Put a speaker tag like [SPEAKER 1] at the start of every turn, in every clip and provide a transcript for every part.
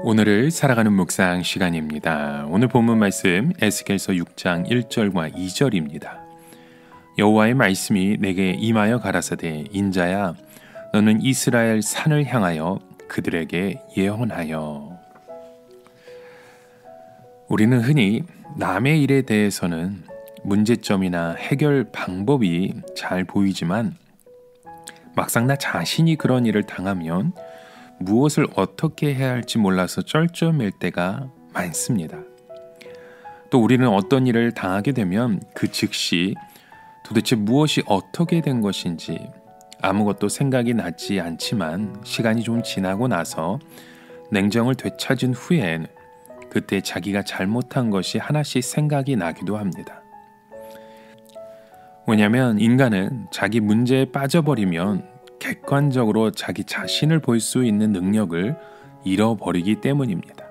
[SPEAKER 1] 오늘을 살아가는 묵상 시간입니다. 오늘 본문 말씀 에스겔서 6장 1절과 2절입니다. 여호와의 말씀이 내게 임하여 가라사대 인자야 너는 이스라엘 산을 향하여 그들에게 예언하여. 우리는 흔히 남의 일에 대해서는 문제점이나 해결 방법이 잘 보이지만 막상 나 자신이 그런 일을 당하면 무엇을 어떻게 해야 할지 몰라서 쩔쩔맬 때가 많습니다. 또 우리는 어떤 일을 당하게 되면 그 즉시 도대체 무엇이 어떻게 된 것인지 아무것도 생각이 나지 않지만 시간이 좀 지나고 나서 냉정을 되찾은 후엔 그때 자기가 잘못한 것이 하나씩 생각이 나기도 합니다. 왜냐하면 인간은 자기 문제에 빠져버리면 객관적으로 자기 자신을 볼 수 있는 능력을 잃어버리기 때문입니다.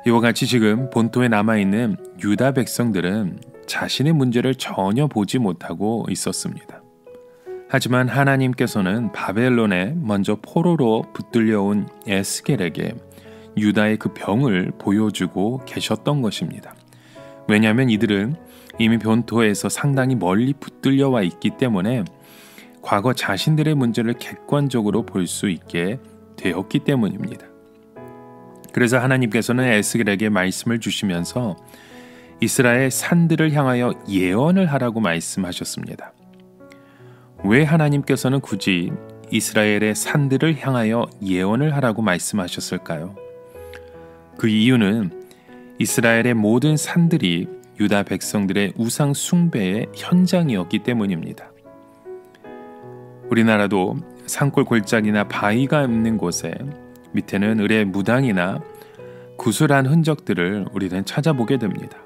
[SPEAKER 1] 이와 같이 지금 본토에 남아있는 유다 백성들은 자신의 문제를 전혀 보지 못하고 있었습니다. 하지만 하나님께서는 바벨론에 먼저 포로로 붙들려온 에스겔에게 유다의 그 병을 보여주고 계셨던 것입니다. 왜냐하면 이들은 이미 본토에서 상당히 멀리 붙들려와 있기 때문에 과거 자신들의 문제를 객관적으로 볼 수 있게 되었기 때문입니다. 그래서 하나님께서는 에스겔에게 말씀을 주시면서 이스라엘 산들을 향하여 예언을 하라고 말씀하셨습니다. 왜 하나님께서는 굳이 이스라엘의 산들을 향하여 예언을 하라고 말씀하셨을까요? 그 이유는 이스라엘의 모든 산들이 유다 백성들의 우상 숭배의 현장이었기 때문입니다. 우리나라도 산골 골짜기나 바위가 있는 곳에 밑에는 을의 무당이나 구슬한 흔적들을 우리는 찾아보게 됩니다.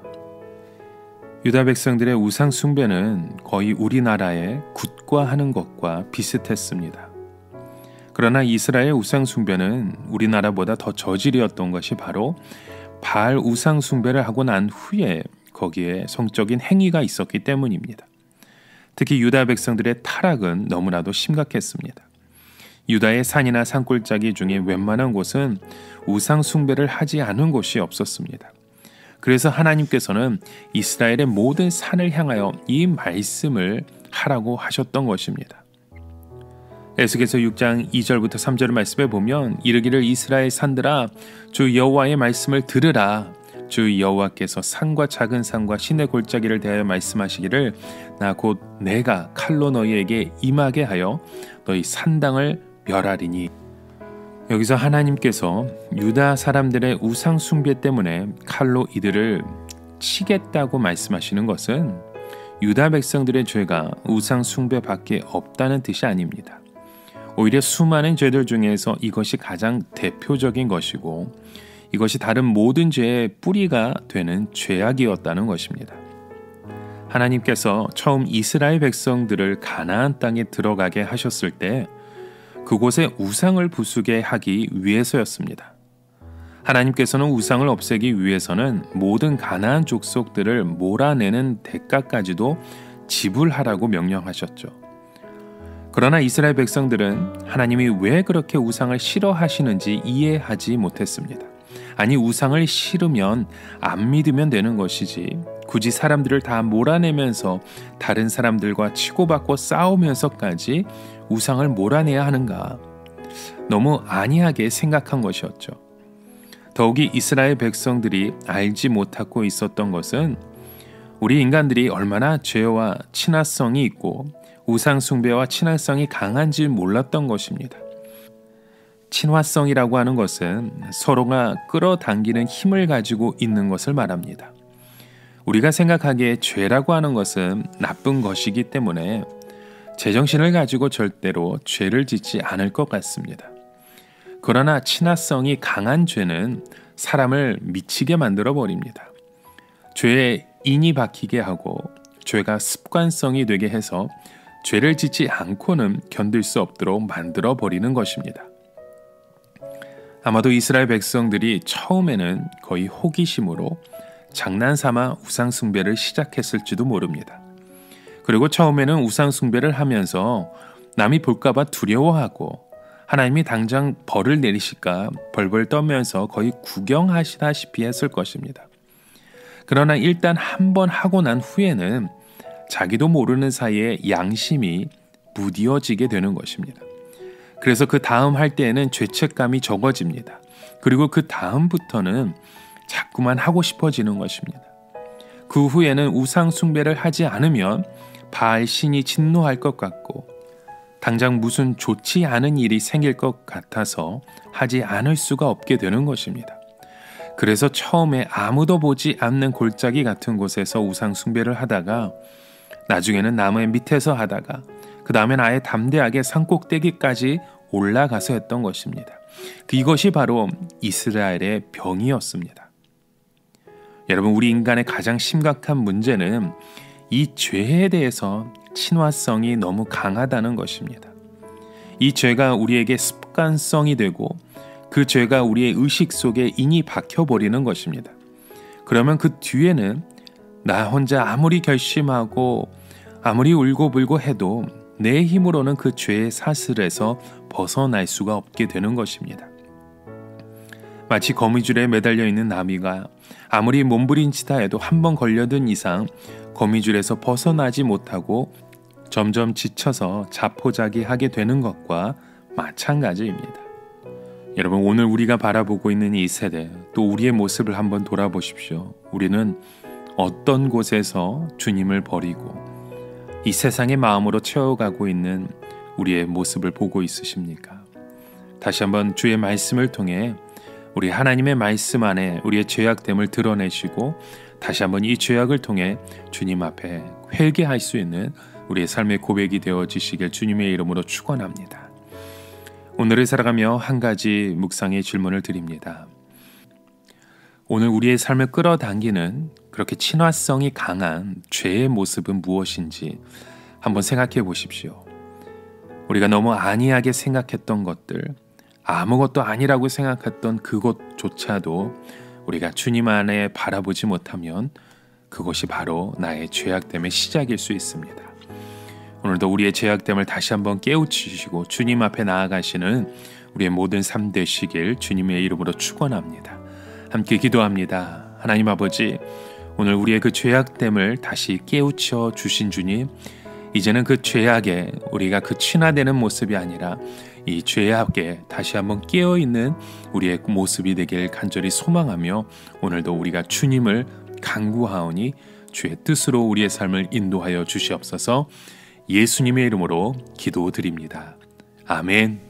[SPEAKER 1] 유다 백성들의 우상 숭배는 거의 우리나라의 굿과하는 것과 비슷했습니다. 그러나 이스라엘 우상 숭배는 우리나라보다 더 저질이었던 것이 바로 바알 우상 숭배를 하고 난 후에 거기에 성적인 행위가 있었기 때문입니다. 특히 유다 백성들의 타락은 너무나도 심각했습니다. 유다의 산이나 산골짜기 중에 웬만한 곳은 우상 숭배를 하지 않은 곳이 없었습니다. 그래서 하나님께서는 이스라엘의 모든 산을 향하여 이 말씀을 하라고 하셨던 것입니다. 에스겔서 6장 2절부터 3절 말씀에 보면 이르기를 이스라엘 산들아 주 여호와의 말씀을 들으라. 주 여호와께서 산과 작은 산과 시내 골짜기를 대하여 말씀하시기를 나 곧 내가 칼로 너희에게 임하게 하여 너희 산당을 멸하리니. 여기서 하나님께서 유다 사람들의 우상 숭배 때문에 칼로 이들을 치겠다고 말씀하시는 것은 유다 백성들의 죄가 우상 숭배밖에 없다는 뜻이 아닙니다. 오히려 수많은 죄들 중에서 이것이 가장 대표적인 것이고 이것이 다른 모든 죄의 뿌리가 되는 죄악이었다는 것입니다. 하나님께서 처음 이스라엘 백성들을 가나안 땅에 들어가게 하셨을 때 그곳에 우상을 부수게 하기 위해서였습니다. 하나님께서는 우상을 없애기 위해서는 모든 가나안 족속들을 몰아내는 대가까지도 지불하라고 명령하셨죠. 그러나 이스라엘 백성들은 하나님이 왜 그렇게 우상을 싫어하시는지 이해하지 못했습니다. 아니 우상을 싫으면 안 믿으면 되는 것이지 굳이 사람들을 다 몰아내면서 다른 사람들과 치고받고 싸우면서까지 우상을 몰아내야 하는가? 너무 안이하게 생각한 것이었죠. 더욱이 이스라엘 백성들이 알지 못하고 있었던 것은 우리 인간들이 얼마나 죄와 친화성이 있고 우상 숭배와 친화성이 강한지 몰랐던 것입니다. 친화성이라고 하는 것은 서로가 끌어당기는 힘을 가지고 있는 것을 말합니다. 우리가 생각하기에 죄라고 하는 것은 나쁜 것이기 때문에 제정신을 가지고 절대로 죄를 짓지 않을 것 같습니다. 그러나 친화성이 강한 죄는 사람을 미치게 만들어 버립니다. 죄에 인이 박히게 하고 죄가 습관성이 되게 해서 죄를 짓지 않고는 견딜 수 없도록 만들어 버리는 것입니다. 아마도 이스라엘 백성들이 처음에는 거의 호기심으로 장난삼아 우상숭배를 시작했을지도 모릅니다. 그리고 처음에는 우상숭배를 하면서 남이 볼까봐 두려워하고 하나님이 당장 벌을 내리실까 벌벌 떠면서 거의 구경하시다시피 했을 것입니다. 그러나 일단 한 번 하고 난 후에는 자기도 모르는 사이에 양심이 무디어지게 되는 것입니다. 그래서 그 다음 할 때에는 죄책감이 적어집니다. 그리고 그 다음부터는 자꾸만 하고 싶어지는 것입니다. 그 후에는 우상 숭배를 하지 않으면 바알 신이 진노할 것 같고 당장 무슨 좋지 않은 일이 생길 것 같아서 하지 않을 수가 없게 되는 것입니다. 그래서 처음에 아무도 보지 않는 골짜기 같은 곳에서 우상 숭배를 하다가 나중에는 나무 밑에서 하다가 그 다음엔 아예 담대하게 산꼭대기까지 올라가서 했던 것입니다. 이것이 바로 이스라엘의 병이었습니다. 여러분, 우리 인간의 가장 심각한 문제는 이 죄에 대해서 친화성이 너무 강하다는 것입니다. 이 죄가 우리에게 습관성이 되고 그 죄가 우리의 의식 속에 인이 박혀버리는 것입니다. 그러면 그 뒤에는 나 혼자 아무리 결심하고 아무리 울고불고 해도 내 힘으로는 그 죄의 사슬에서 벗어날 수가 없게 되는 것입니다. 마치 거미줄에 매달려 있는 나비가 아무리 몸부림치다 해도 한 번 걸려든 이상 거미줄에서 벗어나지 못하고 점점 지쳐서 자포자기하게 되는 것과 마찬가지입니다. 여러분, 오늘 우리가 바라보고 있는 이 세대, 또 우리의 모습을 한번 돌아보십시오. 우리는 어떤 곳에서 주님을 버리고 이 세상의 마음으로 채워가고 있는 우리의 모습을 보고 있으십니까? 다시 한번 주의 말씀을 통해 우리 하나님의 말씀 안에 우리의 죄악됨을 드러내시고 다시 한번 이 죄악을 통해 주님 앞에 회개할 수 있는 우리의 삶의 고백이 되어지시길 주님의 이름으로 축원합니다. 오늘을 살아가며 한 가지 묵상의 질문을 드립니다. 오늘 우리의 삶을 끌어당기는 그렇게 친화성이 강한 죄의 모습은 무엇인지 한번 생각해 보십시오. 우리가 너무 안이하게 생각했던 것들, 아무것도 아니라고 생각했던 그것조차도 우리가 주님 안에 바라보지 못하면 그것이 바로 나의 죄악됨의 시작일 수 있습니다. 오늘도 우리의 죄악됨을 다시 한번 깨우치시고 주님 앞에 나아가시는 우리의 모든 삶 되시길 주님의 이름으로 축원합니다. 함께 기도합니다. 하나님 아버지, 오늘 우리의 그 죄악됨을 다시 깨우쳐 주신 주님, 이제는 그 죄악에 우리가 그 친화되는 모습이 아니라 이 죄악에 다시 한번 깨어있는 우리의 모습이 되길 간절히 소망하며 오늘도 우리가 주님을 간구하오니 주의 뜻으로 우리의 삶을 인도하여 주시옵소서. 예수님의 이름으로 기도드립니다. 아멘.